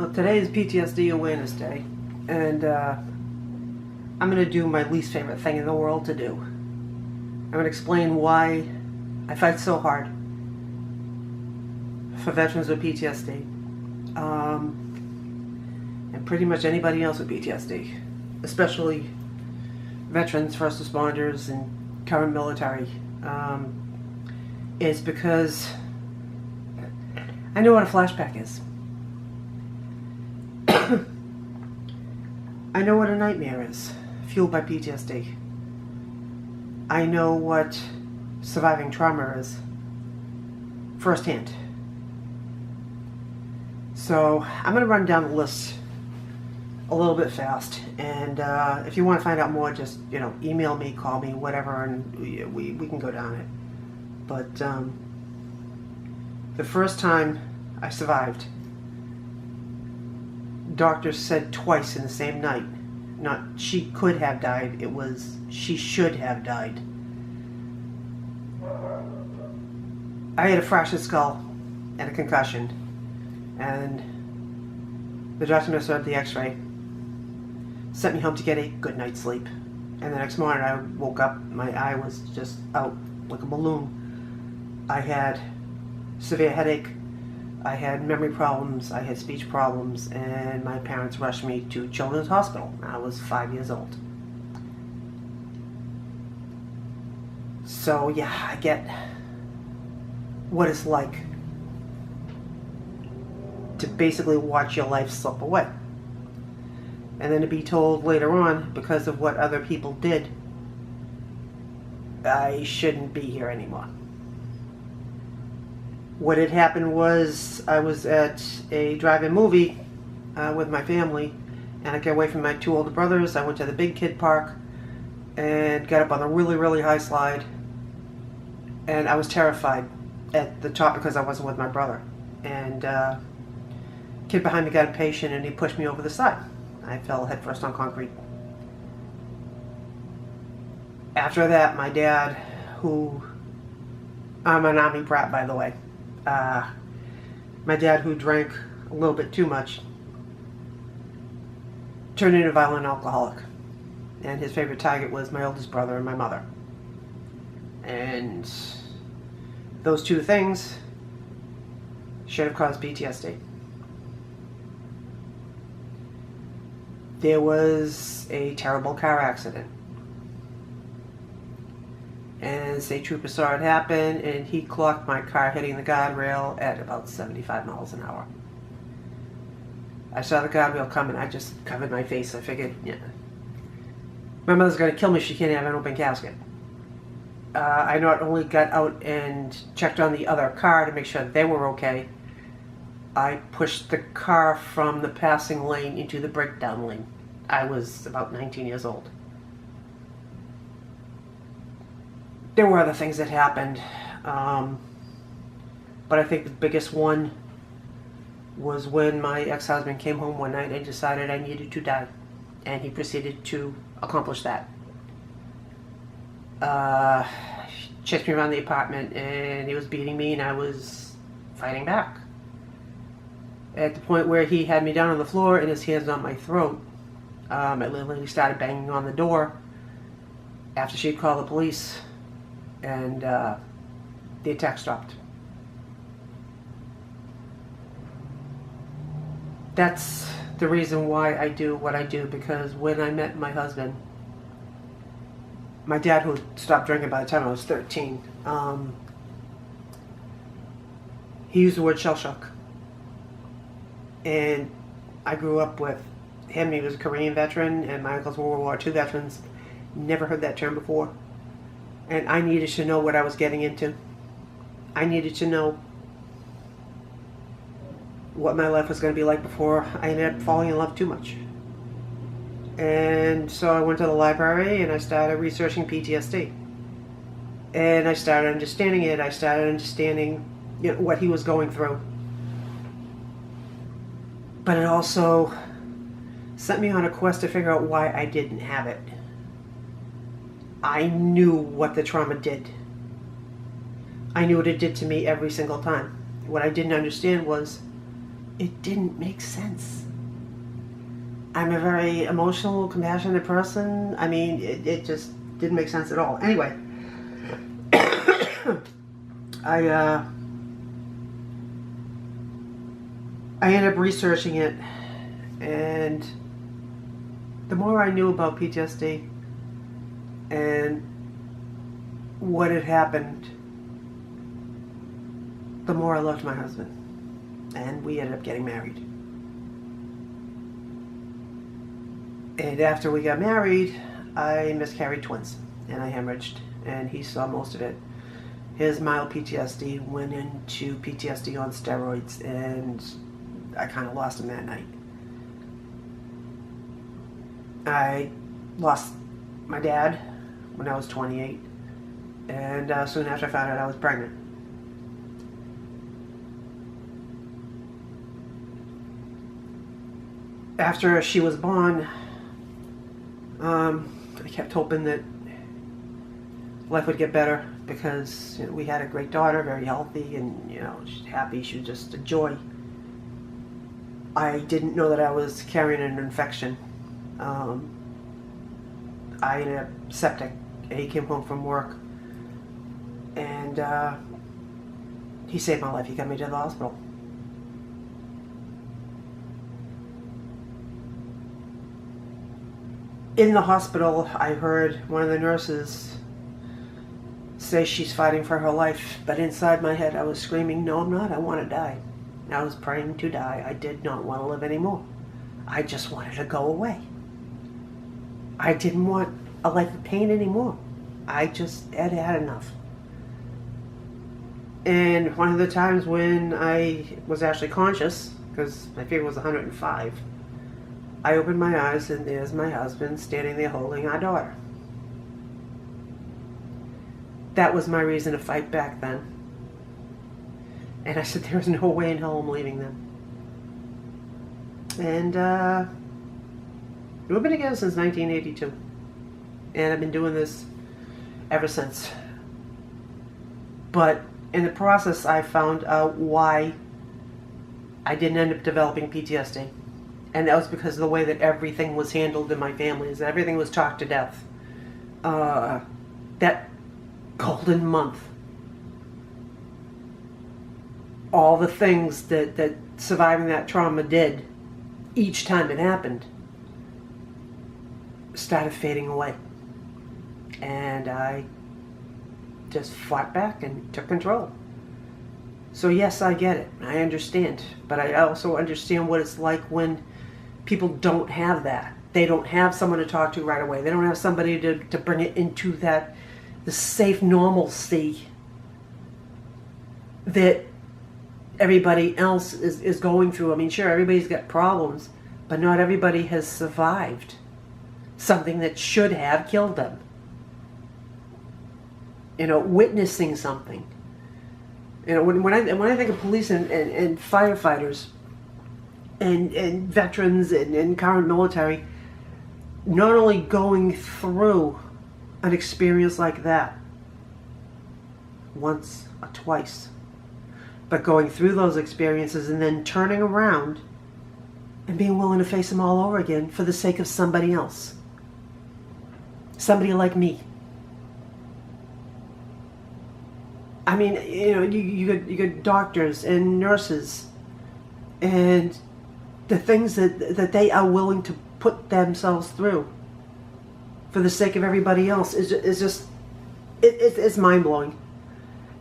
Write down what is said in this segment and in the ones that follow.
Well, today is PTSD Awareness Day, and I'm going to do my least favorite thing in the world to do. I'm going to explain why I fight so hard for veterans with PTSD, and pretty much anybody else with PTSD, especially veterans, first responders, and current military. Is because I know what a flashback is. I know what a nightmare is, fueled by PTSD. I know what surviving trauma is, firsthand. So I'm going to run down the list a little bit fast, and if you want to find out more, just email me, call me, whatever, and we can go down it. But the first time I survived, doctors said twice in the same night, not she could have died, it was she should have died. I had a fractured skull and a concussion, and the doctor observed the x-ray, sent me home to get a good night's sleep, and the next morning I woke up, my eye was just out like a balloon. I had severe headache, I had memory problems, I had speech problems, and my parents rushed me to Children's Hospital. I was 5 years old. So yeah, I get what it's like to basically watch your life slip away. And then to be told later on, because of what other people did, I shouldn't be here anymore. What had happened was I was at a drive-in movie with my family, and I got away from my two older brothers. I went to the big kid park and got up on a really, really high slide, and I was terrified at the top because I wasn't with my brother. And kid behind me got impatient and he pushed me over the side. I fell headfirst on concrete. After that, my dad, who, I'm an Army brat by the way, my dad, who drank a little bit too much, turned into a violent alcoholic, and his favorite target was my oldest brother and my mother. And those two things should have caused PTSD. There was a terrible car accident, and a state trooper saw it happen, and he clocked my car hitting the guardrail at about 75 miles an hour. I saw the guardrail coming. I just covered my face. I figured, yeah, my mother's going to kill me if she can't have an open casket. I not only got out and checked on the other car to make sure they were okay, I pushed the car from the passing lane into the breakdown lane. I was about 19 years old. There were other things that happened, but I think the biggest one was when my ex-husband came home one night and decided I needed to die, and he proceeded to accomplish that. Chased me around the apartment, and he was beating me, and I was fighting back. At the point where he had me down on the floor and his hands on my throat, I literally started banging on the door after she'd called the police, and the attack stopped. That's the reason why I do what I do, because when I met my husband, my dad, who stopped drinking by the time I was 13, he used the word shell shock. And I grew up with him. He was a Korean veteran, and my uncles were World War II veterans. Never heard that term before. And I needed to know what I was getting into. I needed to know what my life was going to be like before I ended up falling in love too much. And so I went to the library and I started researching PTSD. And I started understanding it. I started understanding what he was going through. But it also sent me on a quest to figure out why I didn't have it. I knew what the trauma did. I knew what it did to me every single time. What I didn't understand was It didn't make sense. I'm a very emotional, compassionate person. I mean, it just didn't make sense at all. Anyway, I ended up researching it, and the more I knew about PTSD and what had happened, the more I loved my husband, and we ended up getting married. And after we got married, I miscarried twins, and I hemorrhaged, and he saw most of it. His mild PTSD went into PTSD on steroids, and I kind of lost him that night. I lost my dad when I was 28, and soon after I found out I was pregnant. After she was born, I kept hoping that life would get better, because we had a great daughter, very healthy, and she's happy. She was just a joy. I didn't know that I was carrying an infection. I ended up septic, and he came home from work, and he saved my life. He got me to the hospital. In the hospital, I heard one of the nurses say she's fighting for her life, but inside my head I was screaming, no, I'm not. I want to die. I was praying to die. I did not want to live anymore. I just wanted to go away. I didn't want a life of pain anymore. I just had had enough. And one of the times when I was actually conscious, because my fever was 105, I opened my eyes, and there's my husband standing there holding our daughter. That was my reason to fight back then. And I said, there's no way in hell I'm leaving them. And we've been together since 1982. And I've been doing this ever since. But in the process, I found out why I didn't end up developing PTSD. And that was because of the way that everything was handled in my family. Is everything was talked to death. That golden month. All the things that surviving that trauma did each time it happened started fading away. And I just fought back and took control. So yes, I get it. I understand. But I also understand what it's like when people don't have that. They don't have someone to talk to right away. They don't have somebody to bring it into the safe normalcy that everybody else is going through. I mean, sure, everybody's got problems, but not everybody has survived something that should have killed them. Witnessing something. When I think of police and firefighters and veterans and current military, not only going through an experience like that once or twice, but going through those experiences and then turning around and being willing to face them all over again for the sake of somebody else. Somebody like me. I mean, you got doctors and nurses, and the things that they are willing to put themselves through for the sake of everybody else is just it's mind-blowing.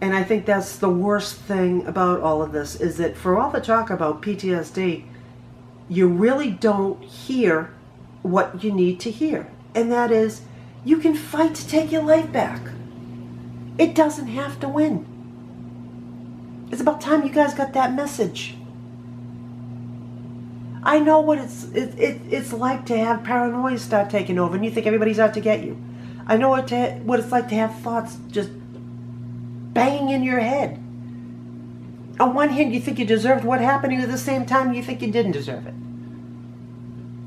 And I think that's the worst thing about all of this, is that for all the talk about PTSD, you really don't hear what you need to hear. And that is, you can fight to take your life back. It doesn't have to win. It's about time you guys got that message. I know what it's like to have paranoia start taking over and you think everybody's out to get you. I know what it's like to have thoughts just banging in your head. On one hand, you think you deserved what happened, and at the same time, you think you didn't deserve it.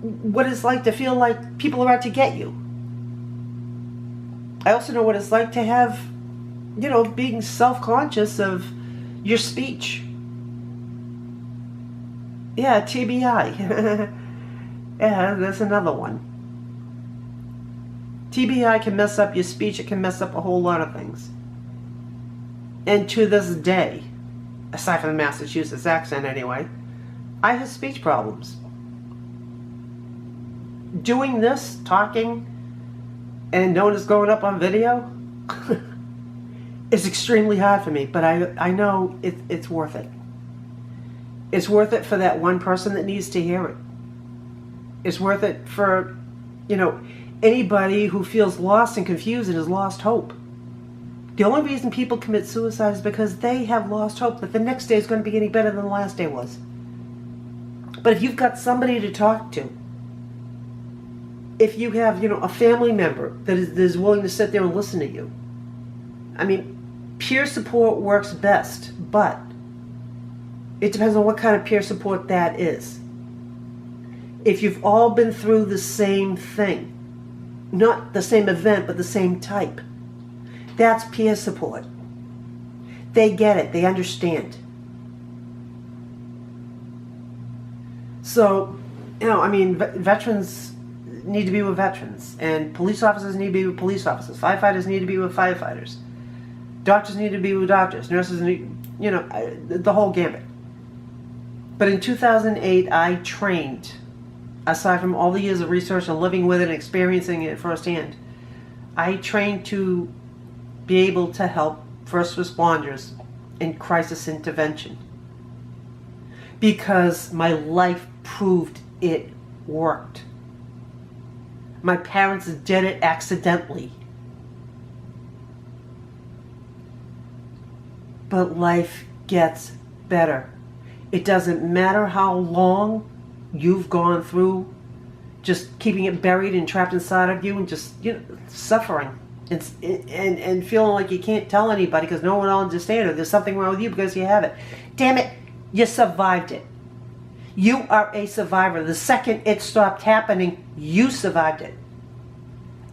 What it's like to feel like people are out to get you. I also know what it's like to have, being self-conscious of your speech. Yeah, TBI. Yeah, that's another one. TBI can mess up your speech. It can mess up a whole lot of things. And to this day, aside from the Massachusetts accent anyway, I have speech problems. Doing this, talking, and knowing it's going up on video is extremely hard for me, but I know it's worth it. It's worth it for that one person that needs to hear it. It's worth it for, anybody who feels lost and confused and has lost hope. The only reason people commit suicide is because they have lost hope that the next day is going to be any better than the last day was. But if you've got somebody to talk to, if you have, a family member that is willing to sit there and listen to you, I mean, peer support works best, but it depends on what kind of peer support that is. If you've all been through the same thing, not the same event, but the same type, that's peer support. They get it. They understand. So, veterans need to be with veterans, and police officers need to be with police officers. Firefighters need to be with firefighters. Doctors need to be with doctors. Nurses need, the whole gambit. But in 2008, I trained, aside from all the years of research and living with it and experiencing it firsthand, I trained to be able to help first responders in crisis intervention. Because my life proved it worked. My parents did it accidentally. But life gets better. It doesn't matter how long you've gone through just keeping it buried and trapped inside of you and just suffering and feeling like you can't tell anybody because no one will understand it. There's something wrong with you because you have it. Damn it, you survived it. You are a survivor. The second it stopped happening, you survived it.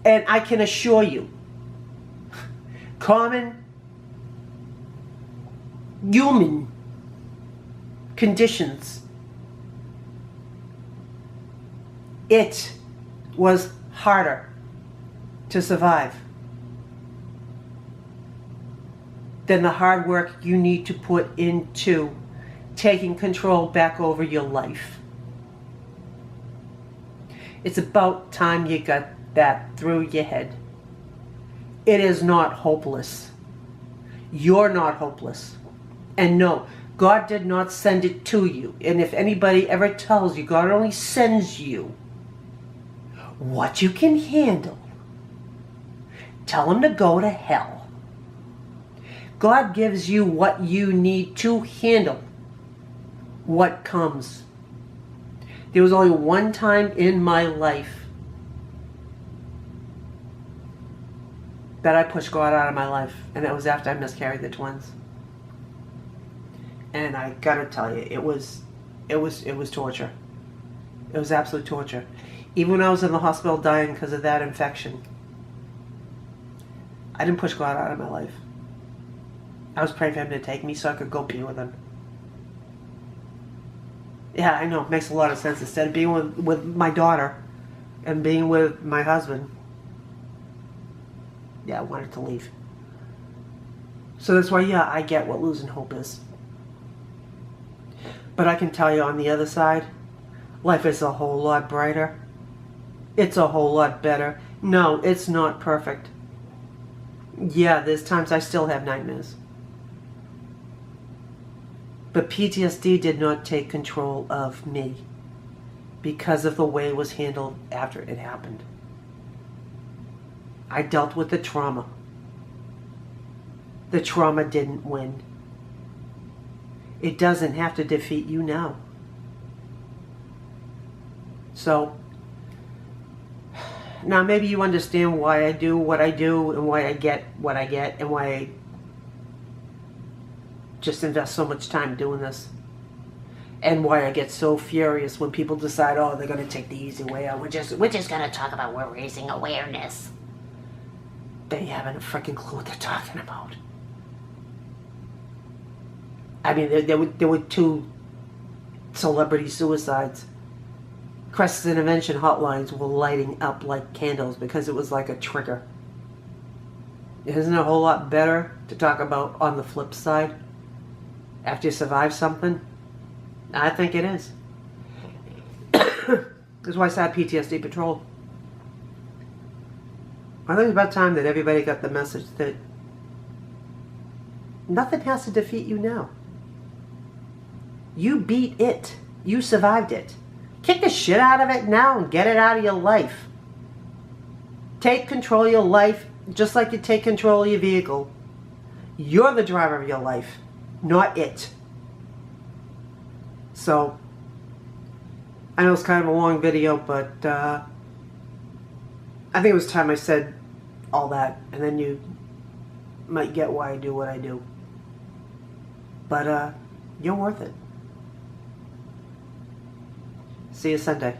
And I can assure you, common human conditions, it was harder to survive than the hard work you need to put into taking control back over your life. It's about time you got that through your head. It is not hopeless. You're not hopeless. And no, God did not send it to you. And if anybody ever tells you God only sends you what you can handle, tell them to go to hell. God gives you what you need to handle what comes. There was only one time in my life that I pushed God out of my life, and that was after I miscarried the twins. And I gotta tell you, it was torture. It was absolute torture. Even when I was in the hospital dying because of that infection, I didn't push God out of my life. I was praying for Him to take me so I could go be with Him. Yeah, I know, it makes a lot of sense. Instead of being with my daughter and being with my husband, I wanted to leave. So that's why, I get what losing hope is. But I can tell you on the other side, life is a whole lot brighter. It's a whole lot better. No, it's not perfect. Yeah, there's times I still have nightmares. But PTSD did not take control of me because of the way it was handled after it happened. I dealt with the trauma. The trauma didn't win. It doesn't have to defeat you now. So, now maybe you understand why I do what I do and why I get what I get and why I just invest so much time doing this. And why I get so furious when people decide, oh, they're going to take the easy way out. We're just going to talk about we're raising awareness. They haven't a freaking clue what they're talking about. I mean, there were two celebrity suicides. Crisis intervention hotlines were lighting up like candles because it was like a trigger. Isn't it a whole lot better to talk about on the flip side after you survive something? I think it is. That's why I started PTSD Patrol. I think it's about time that everybody got the message that nothing has to defeat you now. You beat it. You survived it. Kick the shit out of it now and get it out of your life. Take control of your life just like you take control of your vehicle. You're the driver of your life, not it. So, I know it's kind of a long video, but I think it was time I said all that, and then you might get why I do what I do. But you're worth it. See you Sunday.